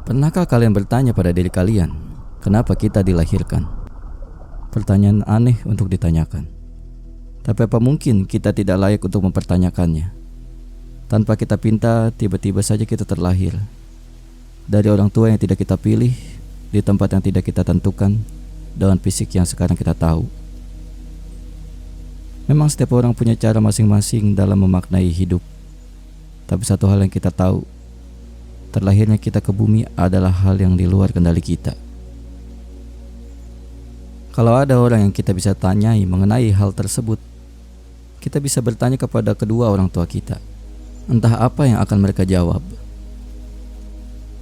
Pernahkah kalian bertanya pada diri kalian, kenapa kita dilahirkan? Pertanyaan aneh untuk ditanyakan. Tapi apa mungkin kita tidak layak untuk mempertanyakannya? Tanpa kita pinta, tiba-tiba saja kita terlahir. Dari orang tua yang tidak kita pilih, di tempat yang tidak kita tentukan, dengan fisik yang sekarang kita tahu. Memang setiap orang punya cara masing-masing dalam memaknai hidup. Tapi satu hal yang kita tahu, terlahirnya kita ke bumi adalah hal yang di luar kendali kita. Kalau ada orang yang kita bisa tanyai mengenai hal tersebut, kita bisa bertanya kepada kedua orang tua kita. Entah apa yang akan mereka jawab.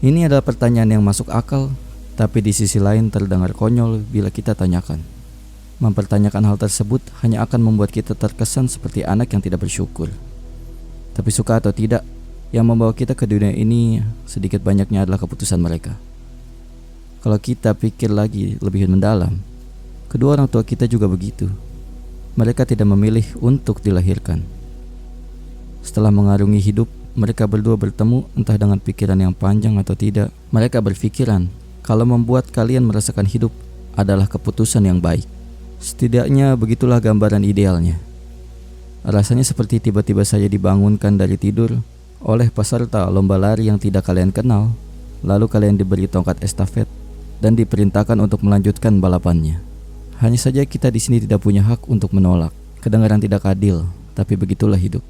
Ini adalah pertanyaan yang masuk akal, tapi di sisi lain terdengar konyol bila kita tanyakan. Mempertanyakan hal tersebut hanya akan membuat kita terkesan seperti anak yang tidak bersyukur. Tapi suka atau tidak, yang membawa kita ke dunia ini sedikit banyaknya adalah keputusan mereka. Kalau kita pikir lagi lebih mendalam, kedua orang tua kita juga begitu. Mereka tidak memilih untuk dilahirkan. Setelah mengarungi hidup, mereka berdua bertemu entah dengan pikiran yang panjang atau tidak. Mereka berpikiran kalau membuat kalian merasakan hidup adalah keputusan yang baik. Setidaknya begitulah gambaran idealnya. Rasanya seperti tiba-tiba saja dibangunkan dari tidur oleh peserta lomba lari yang tidak kalian kenal, lalu kalian diberi tongkat estafet dan diperintahkan untuk melanjutkan balapannya. Hanya saja kita di sini tidak punya hak untuk menolak. Kedengaran tidak adil, tapi begitulah hidup.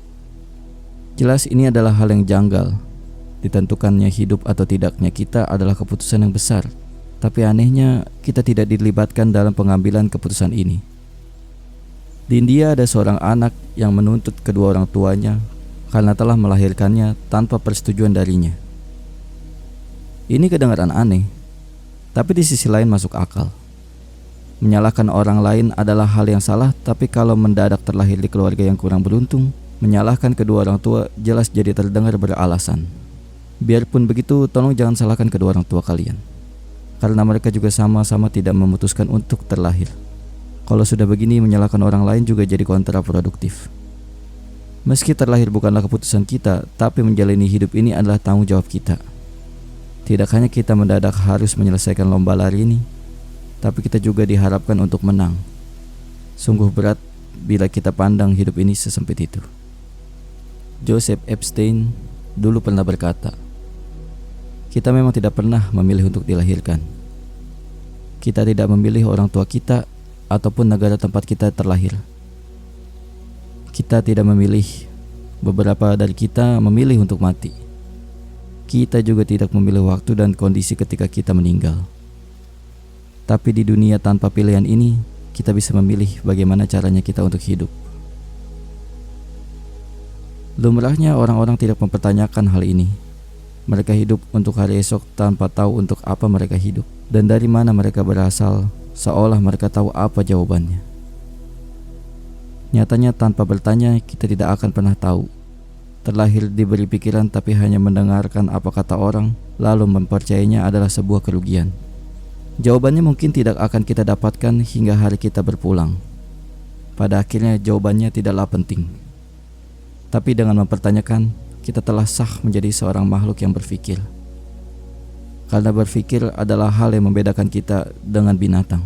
Jelas ini adalah hal yang janggal. Ditentukannya hidup atau tidaknya kita adalah keputusan yang besar. Tapi anehnya kita tidak dilibatkan dalam pengambilan keputusan ini. Di India ada seorang anak yang menuntut kedua orang tuanya karena telah melahirkannya tanpa persetujuan darinya. Ini kedengaran aneh, tapi di sisi lain masuk akal. Menyalahkan orang lain adalah hal yang salah, tapi kalau mendadak terlahir di keluarga yang kurang beruntung, menyalahkan kedua orang tua jelas jadi terdengar beralasan. Biarpun begitu, tolong jangan salahkan kedua orang tua kalian, karena mereka juga sama-sama tidak memutuskan untuk terlahir. Kalau sudah begini, menyalahkan orang lain juga jadi kontraproduktif. Meski terlahir bukanlah keputusan kita, tapi menjalani hidup ini adalah tanggung jawab kita. Tidak hanya kita mendadak harus menyelesaikan lomba lari ini, tapi kita juga diharapkan untuk menang. Sungguh berat bila kita pandang hidup ini sesempit itu. Joseph Epstein dulu pernah berkata, kita memang tidak pernah memilih untuk dilahirkan. Kita tidak memilih orang tua kita ataupun negara tempat kita terlahir. Kita tidak memilih. Beberapa dari kita memilih untuk mati. Kita juga tidak memilih waktu dan kondisi ketika kita meninggal. Tapi di dunia tanpa pilihan ini, kita bisa memilih bagaimana caranya kita untuk hidup. Lumrahnya orang-orang tidak mempertanyakan hal ini. Mereka hidup untuk hari esok tanpa tahu untuk apa mereka hidup dan dari mana mereka berasal, seolah mereka tahu apa jawabannya. Nyatanya tanpa bertanya, kita tidak akan pernah tahu. Terlahir diberi pikiran tapi hanya mendengarkan apa kata orang, lalu mempercayainya adalah sebuah kerugian. Jawabannya mungkin tidak akan kita dapatkan hingga hari kita berpulang. Pada akhirnya jawabannya tidaklah penting. Tapi dengan mempertanyakan, kita telah sah menjadi seorang makhluk yang berpikir. Karena berpikir adalah hal yang membedakan kita dengan binatang.